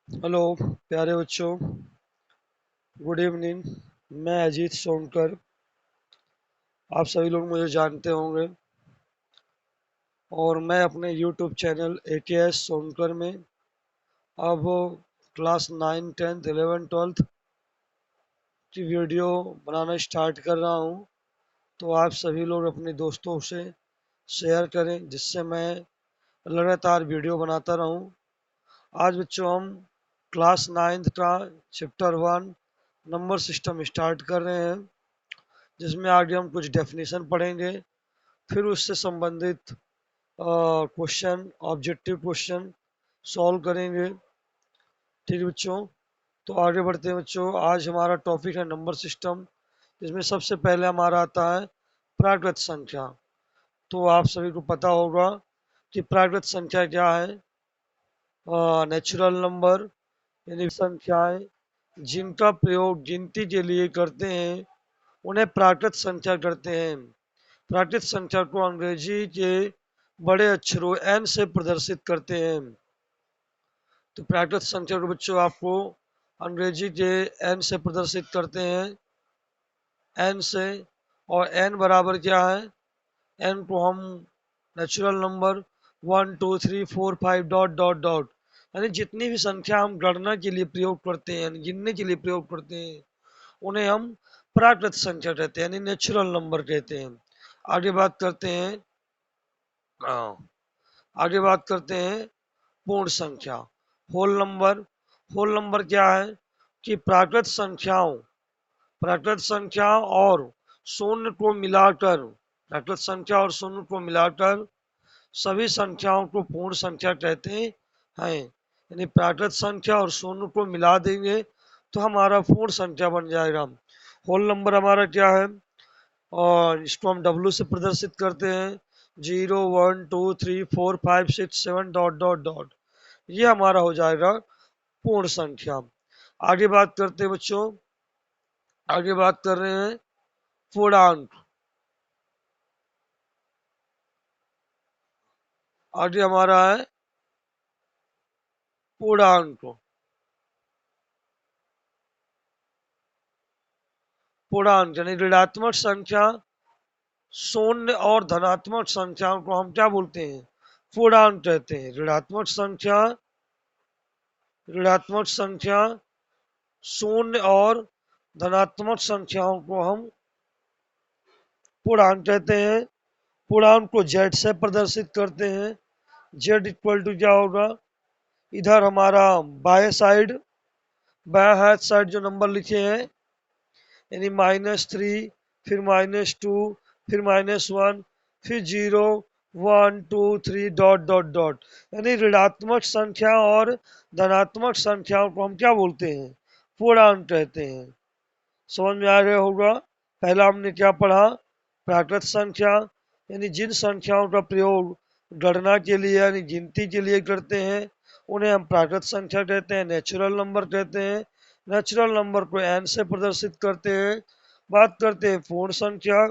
Hello प्यारे बच्चों, good evening. मैं अजीत सोनकर। आप सभी लोग मुझे जानते होंगे और मैं अपने यूट्यूब चैनल ATS सोनकर में अब क्लास 9, 10th, 11th, 12th की वीडियो बनाना स्टार्ट कर रहा हूँ। तो आप सभी लोग अपने दोस्तों से शेयर करें जिससे मैं लगातार वीडियो बनाता रहूँ। आज बच्चों हम क्लास 9th का चैप्टर 1 नंबर सिस्टम स्टार्ट कर रहे हैं, जिसमें आगे हम कुछ डेफिनेशन पढ़ेंगे, फिर उससे संबंधित क्वेश्चन, ऑब्जेक्टिव क्वेश्चन सॉल्व करेंगे। ठीक है बच्चों, तो आगे बढ़ते हैं बच्चों। आज हमारा टॉपिक है नंबर सिस्टम, जिसमें सबसे पहले हमारा आता है प्राकृत संख्या। तो आप सभी को पता होगा कि प्राकृत संख्या क्या है। नेचुरल नंबर यानी संख्याएं जिनका प्रयोग गिनती के लिए करते हैं उन्हें प्राकृत संख्या करते हैं। प्राकृत संख्या को अंग्रेजी के बड़े अक्षरों एन से प्रदर्शित करते हैं। तो प्राकृत संख्या को बच्चों आपको अंग्रेजी के एन से प्रदर्शित करते हैं, एन से। और एन बराबर क्या है? एन को हम natural number 1 2 3 4 5 dot dot dot, यानी जितनी भी संख्या हम गणना के लिए प्रयोग करते हैं, यानी गिनने के लिए प्रयोग करते हैं, उन्हें हम प्राकृत संख्या कहते हैं, यानी नेचुरल नंबर कहते हैं। आगे बात करते हैं हाँ, आगे बात करते हैं पूर्ण संख्या, होल नंबर। होल नंबर क्या है कि प्राकृत संख्याओं और शून्य को मिलाकर, प्राकृत संख्या और शून्य को मिलाकर सभी संख्याओं को पूर्ण संख्या कहते हैं। यानी प्राकृत संख्या और शून्य को मिला देंगे तो हमारा पूर्ण संख्या बन जाएगा। होल नंबर हमारा क्या है, और इसको हम डब्ल्यू से प्रदर्शित करते हैं, 0 1 2 3 4 5 6 7 डॉट डॉट डॉट। ये हमारा हो जाएगा पूर्ण संख्या। आगे बात करते हैं बच्चों, आगे बात कर रहे हैं पूर्णांक। आगे हमारा है पूर्णांक। पूर्णांक यानी ऋणात्मक संख्या, शून्य और धनात्मक संख्याओं को हम क्या बोलते हैं? पूर्णांक कहते हैं। ऋणात्मक संख्या, शून्य और धनात्मक संख्याओं को हम पूर्णांक कहते हैं। पूर्णांक को जेड से प्रदर्शित करते हैं। जेड इक्वल टू क्या होगा? इधर हमारा बाएं साइड, बाएं हाथ साइड जो नंबर लिखे हैं, यानी -3, फिर -2, फिर -1, फिर 0 1 2 3 डॉट डॉट डॉट, यानी ऋणात्मक संख्या और धनात्मक संख्याओं को हम क्या बोलते हैं? पूर्णांक कहते हैं। समझ में आ गया होगा। पहला हमने क्या पढ़ा? प्राकृत संख्या, यानी जिन संख्याओं का प्रयोग गणना के लिए यानी गिनती के लिए करते हैं उन्हें हम प्राकृत संख्या कहते हैं, नेचुरल नंबर कहते हैं। नेचुरल नंबर को एन से प्रदर्शित करते हैं। बात करते हैं पूर्ण संख्या।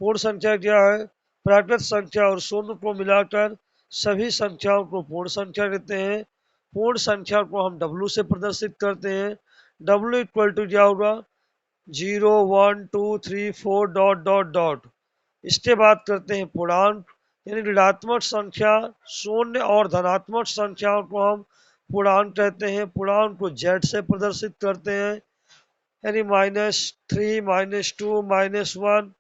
पूर्ण संख्या क्या है? प्राकृत संख्या और शून्य को मिलाकर सभी संख्याओं को पूर्ण संख्या कहते हैं। पूर्ण संख्या को हम डब्ल्यू से प्रदर्शित करते हैं। डब्ल्यू इक्वल टू क्या होगा? 0 1 2 3 4 डॉट डॉट डॉट। इसके बाद करते हैं पूर्णांक, यानी ऋणात्मक संख्या, शून्य और धनात्मक संख्याओं को हम पूर्णांक कहते हैं। पूर्णांक को जेड से प्रदर्शित करते हैं, यानी -3, -2, -1,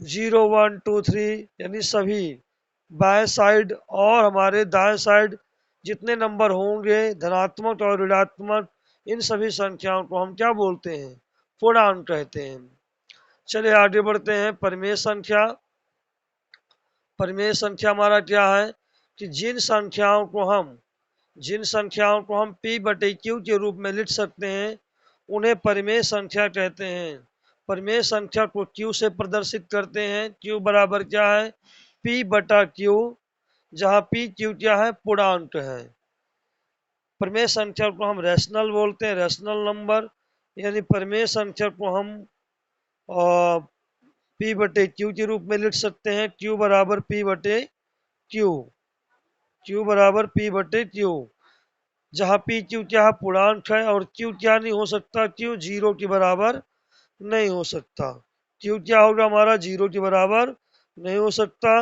0 1 2 3, यानी सभी बाएं साइड और हमारे दाएं साइड जितने नंबर होंगे धनात्मक और ऋणात्मक, इन सभी संख्याओं को हम क्या बोलते हैं? पूर्णांक कहते हैं। चलिए आगे बढ़ते हैं। परिमेय संख्या। परिमेय संख्या हमारा क्या है कि जिन संख्याओं को हम p बटे q के रूप में लिख सकते हैं उन्हें परिमेय संख्या कहते हैं। परिमेय संख्या को q से प्रदर्शित करते हैं। q बराबर क्या है? p बटा q, जहाँ p q क्या है? पूर्णांक है। परिमेय संख्या को हम रैशनल बोलते हैं, रैशनल नंबर। यानी परिमेय संख्या को हम p बटे q के रूप में लिख सकते हैं। q बराबर p बटे q, q बराबर p बटे q। जहाँ पी क्यू क्या पूर्णांक है और क्यू क्या नहीं हो सकता, क्यू 0 के बराबर नहीं हो सकता। क्यू क्या होगा हमारा 0 के बराबर नहीं हो सकता।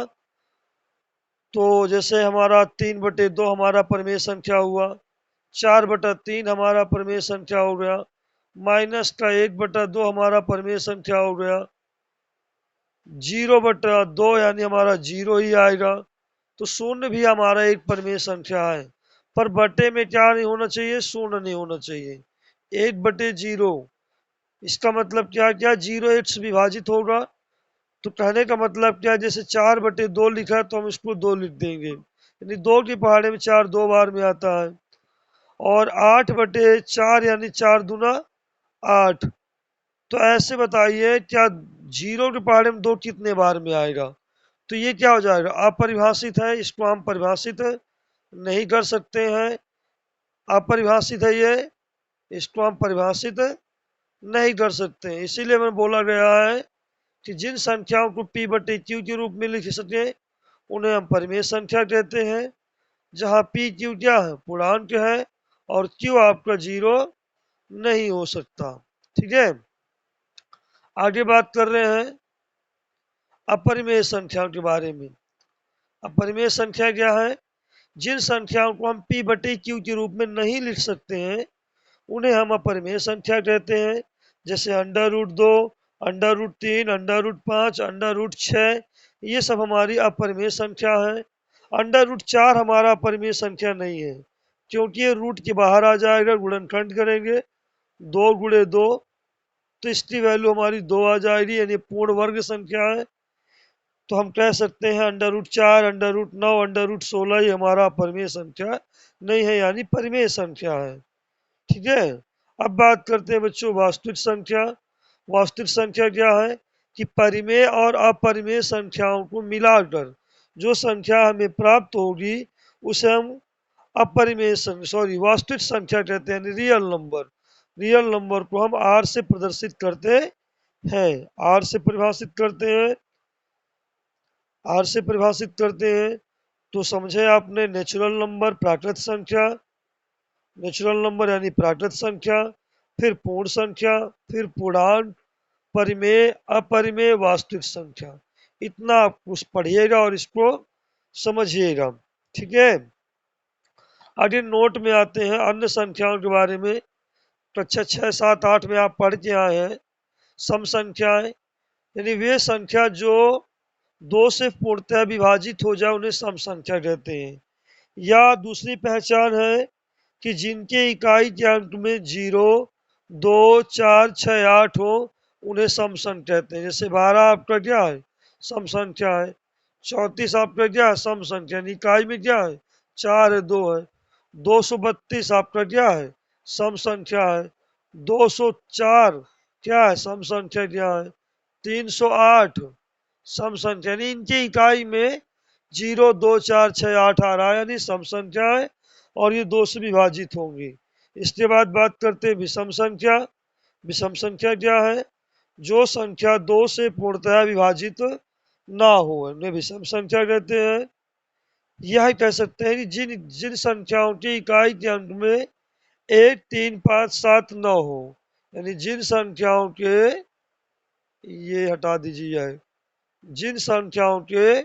तो जैसे हमारा 3/2 हमारा परिमेय संख्या हुआ, 4/3 हमारा परिमेय संख्या हो गया, माइनस का 1/2 हमारा परिमेय संख्या हो गया, 0/2 यानी हमारा 0 ही आएगा। तो शून्य भी हमारा एक परिमेय संख्या है, पर बटे में क्या नहीं होना चाहिए, शून्य नहीं होना चाहिए। 1/0 इसका मतलब क्या क्या, 0 8 से विभाजित होगा। तो कहने का मतलब क्या है, जैसे 4/2 लिखा है तो हम इसको 2 लिख देंगे, यानी 2 की पहाड़े में 4 2 बार में आता है। और 8/4 यानी 4 दूना 8। तो ऐसे बताइए क्या 0 के पहाड़े में 2 कितने बार में आएगा। तो ये क्या हो जाएगा, अपरिभाषित है, इसको हम परिभाषित नहीं कर सकते हैं। अपरिभाषित है ये, इसको हम परिभाषित नहीं कर सकते हैं। इसीलिए मैं बोला गया है कि जिन संख्याओं को p/q के रूप में लिख सके उन्हें हम परिमेय संख्या कहते हैं। जहाँ p q क्या है, पूर्णांक है, और q आपका 0 नहीं हो सकता। ठीक है, आगे बात कर रहे हैं अपरिमेय संख्याओं के बारे में। अपरिमेय संख्या क्या है, जिन संख्याओं को हम p/q के रूप में नहीं लिख सकते हैं उन्हें हम अपरिमेय संख्या कहते हैं। जैसे √2, √3, √5, √6, ये सब हमारी अपरिमेय संख्या है। √4 हमारा अपरिमेय संख्या नहीं है, क्योंकि ये रूट के बाहर आ जाएगा, गुणनखंड करेंगे 2 गुणे 2, तो इसकी वैल्यू हमारी 2 आ जाएगी, यानी पूर्ण वर्ग संख्या है। तो हम कह सकते हैं √4, √9, √16 ये हमारा अपरिमेय संख्या नहीं है, यानी परिमेय संख्या है। ठीक है, अब बात करते हैं बच्चों वास्तविक संख्या। वास्तविक संख्या क्या है कि परिमेय और अपरिमेय संख्याओं को मिलाकर जो संख्या हमें प्राप्त होगी उसे हम अपरिमेय वास्तविक संख्या कहते हैं, रियल नंबर। रियल नंबर को हम आर से प्रदर्शित करते हैं, आर से परिभाषित करते हैं, आर से परिभाषित करते हैं। तो समझे आपने, नेचुरल नंबर प्राकृत संख्या, नेचुरल नंबर यानी प्राकृत संख्या, फिर पूर्ण संख्या, फिर पूर्णांक, परिमेय, अपरिमेय, वास्तविक संख्या। इतना आप कुछ पढ़िएगा और इसको समझिएगा। ठीक है, आगे नोट में आते हैं अन्य संख्याओं के बारे में। कक्षा 6, 7, 8 में आप पढ़ के आए हैं सम संख्याएं, यानी वे संख्या जो 2 से पूर्णतः विभाजित हो जाए उन्हें सम संख्या कहते हैं। या दूसरी पहचान है कि जिनके इकाई के अंक में 0, 2, 4, 6, 8 हो उन्हें सम संख्या कहते हैं। जैसे 12 आपका क्या है, सम संख्या है। 34 आपका क्या है, सम संख्या, इकाई में क्या है, 4 है, 2 है। 232 आपका क्या है, सम संख्या है। 204 क्या है, सम संख्या क्या है। 308 सम संख्या, यानी इनकी इकाई में 0, 2, 4, 6, 8 आ रहा है, यानी सम संख्या है और ये 2 से विभाजित होंगी। इसके बाद बात करते हैं विषम संख्या। विषम संख्या क्या है, जो संख्या 2 से पूर्णतः विभाजित ना हो उन्हें विषम संख्या कहते हैं। यह कह सकते हैं कि जिन जिन संख्याओं की इकाई के अंक में 1, 3, 5, 7, 9 हो, यानी जिन संख्याओं के, ये हटा दीजिए, जिन संख्याओं के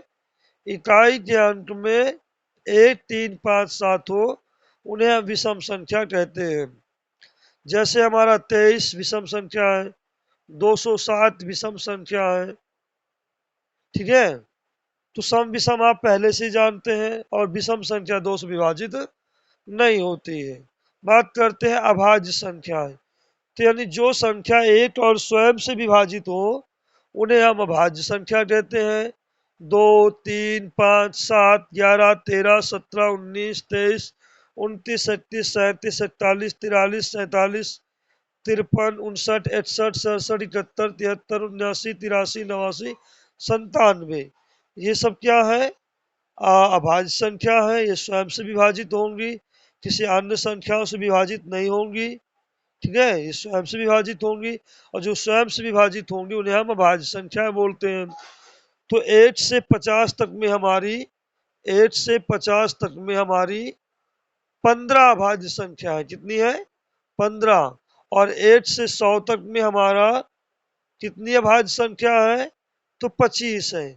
इकाई के अंक में 1, 3, 5, 7 हो उन्हें हम विषम संख्या कहते हैं। जैसे हमारा 23 विषम संख्या है, 207 विषम संख्या है। ठीक है, तो सम विषम आप पहले से जानते हैं और विषम संख्या 2 से विभाजित नहीं होती है। बात करते हैं अभाज्य संख्या, तो यानी जो संख्या 1 और स्वयं से विभाजित हो उन्हें हम अभाज्य संख्या कहते हैं। 2, 3, 5, 7, 11, 13, 17, 19, 23, 29, 31, 37, 48, 43, 47, 53, 59, 61, 67, 71, 73, 79, 83, 89, 97, ये सब क्या है, अभाज्य संख्या है। ये स्वयं से विभाजित होंगी, किसी अन्य संख्याओं से विभाजित नहीं होंगी। ठीक है, ये स्वयं से विभाजित होंगी, और जो स्वयं से विभाजित होंगी उन्हें हम अभाज्य संख्या बोलते हैं। तो 8 से 50 तक में हमारी 8 से 50 तक में हमारी 15 अभाज्य संख्या है। कितनी है? 15। और 8 से 100 तक में हमारा कितनी अभाज्य संख्या है? तो 25 है।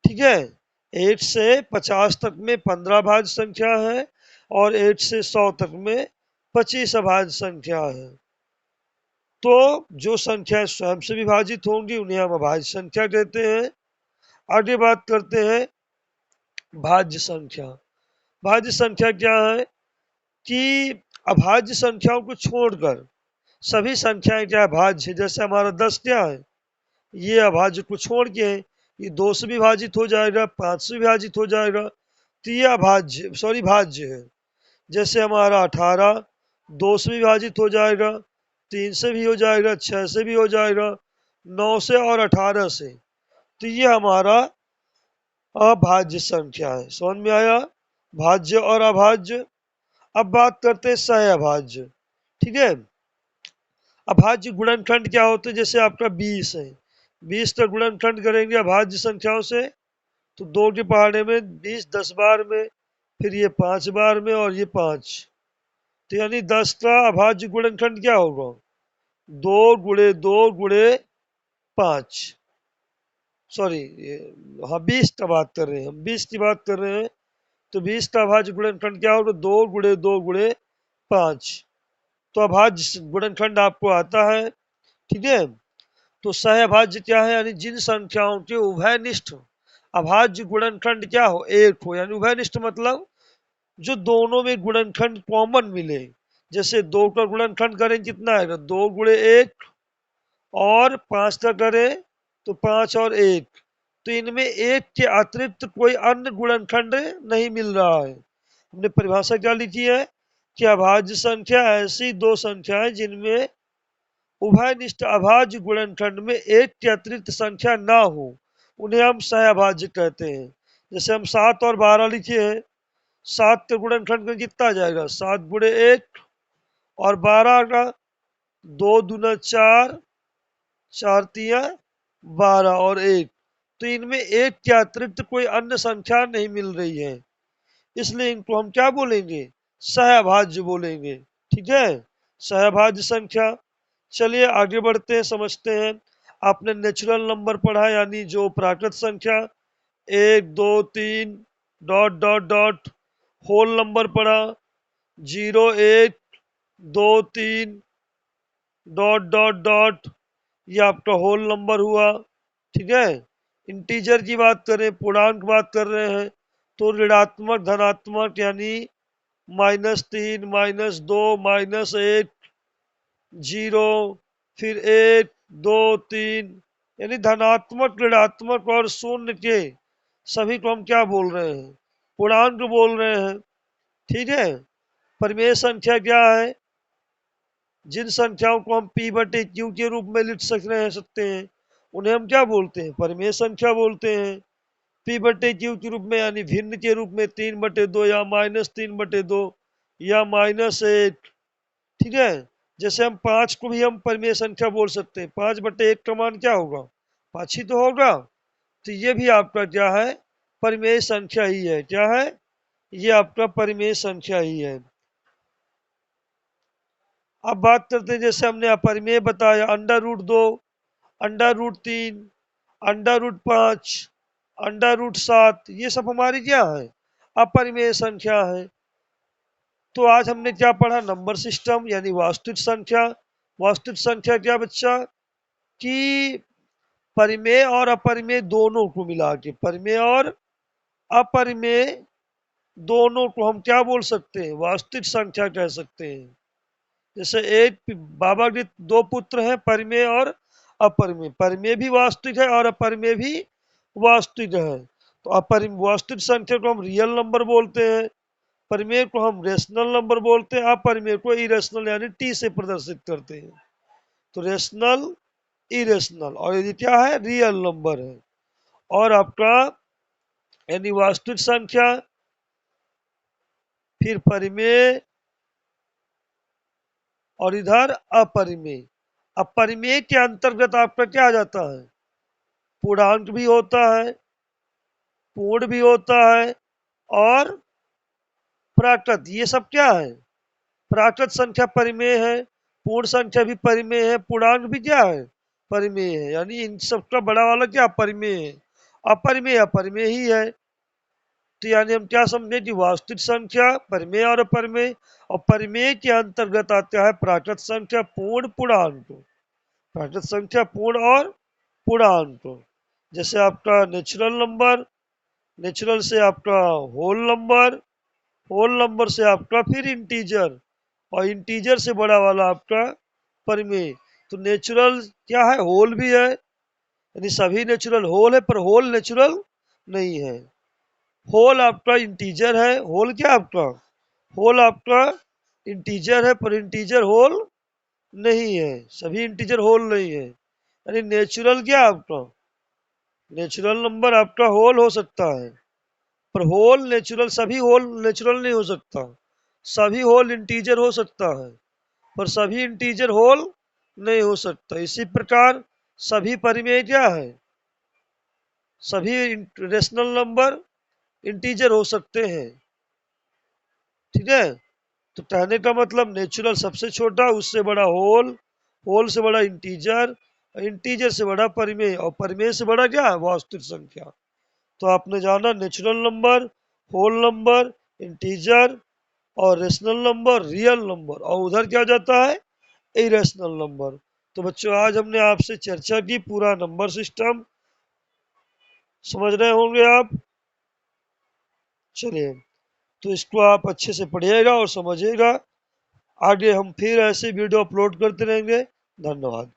ठीक है, 8 से 50 तक में 15 अभाज्य संख्या है और 8 से 100 तक में 25 अभाज्य संख्या है। तो जो संख्या स्वयं से विभाजित होंगी उन्हें हम अभाज्य संख्या कहते हैं। आगे बात करते हैं भाज्य संख्या। भाज्य संख्या क्या है कि अभाज्य संख्याओं को छोड़कर सभी संख्याएं क्या भाज्य है। जैसे हमारा 10 क्या है? ये अभाज्य को छोड़ के है, ये 2 से विभाजित हो जाएगा, 5 से विभाजित हो जाएगा, तो ये अभाज्य भाज्य है। जैसे हमारा 18 2 से विभाजित हो जाएगा, 3 से भी हो जाएगा, 6 से भी हो जाएगा, 9 से और 18 से, तो ये हमारा अभाज्य संख्या है। समझ में आया? भाज्य और अभाज्य। अब बात करते हैं सह अभाज्य। ठीक है, अभाज्य गुणनखंड क्या होते हैं? जैसे आपका 20 है, 20 का गुणनखंड करेंगे अभाज्य संख्याओं से तो 2 के पहाड़े में 20 10 बार में, फिर ये 5 बार में और ये 5, तो यानी 10 का अभाज्य गुणनखंड क्या होगा? 2 गुणे 2 गुणे 5, सॉरी, हाँ 20 का बात कर रहे हैं हम, 20 की बात कर रहे हैं। तो 20 का अभाज्य गुणनखंड क्या होगा? 2 गुणे 2 गुणे 5। तो अभाज्य गुणनखंड आपको आता है। ठीक है, तो सह अभाज्य क्या है? यानी जिन संख्याओं के उभयनिष्ठ अभाज्य गुणनखंड क्या हो? एक हो। यानी उभयनिष्ठ मतलब जो दोनों में गुणनखंड कॉमन मिले। जैसे 2 का गुणनखंड करें कितना आएगा? 2 गुणे 1, और 5 का करें तो 5 और 1, तो इनमें एक के अतिरिक्त कोई अन्य गुणनखंड नहीं मिल रहा है। हमने परिभाषा क्या लिखी है कि अभाज्य संख्या ऐसी दो संख्याएं जिनमें उभयनिष्ठ अभाज्य गुणनखंड में एक के अतिरिक्त संख्या ना हो, उन्हें हम सहअभाज्य कहते हैं। जैसे हम 7 और 12 लिखे हैं, 7 के गुणनखंड में कितना आ जाएगा? 7 गुणे 1, और 12 का 2 दूना 4, 4 तिया 12 और 1, तो इनमें एक के अतिरिक्त कोई अन्य संख्या नहीं मिल रही है, इसलिए इनको हम क्या बोलेंगे? सहअभाज्य बोलेंगे। ठीक है, सहअभाज्य संख्या। चलिए आगे बढ़ते हैं, समझते हैं। आपने नेचुरल नंबर पढ़ा, यानी जो प्राकृत संख्या 1 2 3 dot dot dot, whole number पढ़ा 0 1 2 3 डॉट डॉट डॉट, ये आपका होल नंबर हुआ। ठीक है, इंटीजर की बात करें, पूर्णांक बात कर रहे हैं, तो ऋणात्मक धनात्मक यानी -3 -2 -1 0, फिर 1 2 3, यानी धनात्मक ऋणात्मक और शून्य के सभी को हम क्या बोल रहे हैं? पूर्णांक बोल रहे हैं। ठीक है, परिमेय संख्या क्या है? जिन संख्याओं को हम p बटे q के रूप में लिख सकते हैं उन्हें हम क्या बोलते हैं? परिमेय संख्या बोलते हैं। p बटे q के रूप में यानी भिन्न के रूप में 3/2 या -3/2 या -1। ठीक है, जैसे हम 5 को भी हम परिमेय संख्या बोल सकते हैं। 5/1 का मान क्या होगा? 5 ही तो होगा। तो ये भी आपका क्या है? परिमेय संख्या ही है। क्या है? ये आपका परिमेय संख्या ही है। अब बात करते हैं, जैसे हमने अपरिमेय बताया, √2, √3, √5, √7, ये सब हमारी क्या है? अपरिमेय संख्या है। तो आज हमने क्या पढ़ा? नंबर सिस्टम यानी वास्तविक संख्या। वास्तविक संख्या क्या बच्चा? कि परिमेय और अपरिमेय दोनों को मिला के, परिमेय और अपरिमेय दोनों को हम क्या बोल सकते हैं? वास्तविक संख्या कह सकते हैं। जैसे एक बाबा के 2 पुत्र हैं, परिमेय और अपरिमेय। परिमेय भी वास्तविक है और अपरिमेय भी वास्तविक है। तो अपरिमेय वास्तविक संख्या को हम रियल नंबर बोलते हैं, परिमेय को हम रेशनल नंबर बोलते हैं, अपरिमेय को इरेशनल यानी टी से प्रदर्शित करते हैं। तो रेशनल, इरेशनल, और ये क्या है? रियल नंबर है। और आपका यानी वास्तविक संख्या, फिर परिमेय, और इधर अपरिमेय। अपरिमेय के अंतर्गत आपका क्या आ जाता है? पूर्णांक भी होता है, पूर्ण भी होता है, और प्राकृत, ये सब क्या है? प्राकृत संख्या परिमेय है, पूर्ण संख्या भी परिमेय है, पूर्णांक भी क्या है? परिमेय है। यानी इन सबका बड़ा वाला क्या परिमेय है, अपरिमेय अपरिमेय ही है। तो यानी हम क्या समझे कि वास्तविक संख्या परिमेय और अपरिमेय, और परिमेय के अंतर्गत आता है प्राकृत संख्या, पूर्ण, पूर्णांक। प्राकृत संख्या पूर्ण और पूर्णांक, जैसे आपका नेचुरल नंबर, नेचुरल से आपका होल नंबर, होल नंबर से आपका फिर इंटीजर, और इंटीजर से बड़ा वाला आपका परिमेय। तो नेचुरल क्या है? होल भी है, यानी सभी नेचुरल होल है, पर होल नेचुरल नहीं है। होल आपका इंटीजर है, होल क्या आपका? होल आपका इंटीजर है, पर इंटीजर होल नहीं है, सभी इंटीजर होल नहीं है। यानी नेचुरल क्या आपका? नेचुरल नंबर आपका होल हो सकता है, पर होल नेचुरल, सभी होल नेचुरल नहीं हो सकता। सभी होल इंटीजर हो सकता है, पर सभी इंटीजर होल नहीं हो सकता। इसी प्रकार सभी परिमेय क्या है? सभी रेशनल नंबर इंटीजर हो सकते हैं। ठीक है, तो कहने का मतलब नेचुरल सबसे छोटा, उससे बड़ा होल, होल से बड़ा इंटीजर, इंटीजर से बड़ा परिमेय, और परिमेय से बड़ा क्या है? वास्तविक संख्या। तो आपने जाना natural number, whole number, integer, और रेशनल नंबर, रियल नंबर, और उधर क्या जाता है? Irrational number. तो बच्चों आज हमने आपसे चर्चा की पूरा नंबर सिस्टम, समझ रहे होंगे आप। चलिए, तो इसको आप अच्छे से पढ़िएगा और समझिएगा। आगे हम फिर ऐसे वीडियो अपलोड करते रहेंगे। धन्यवाद।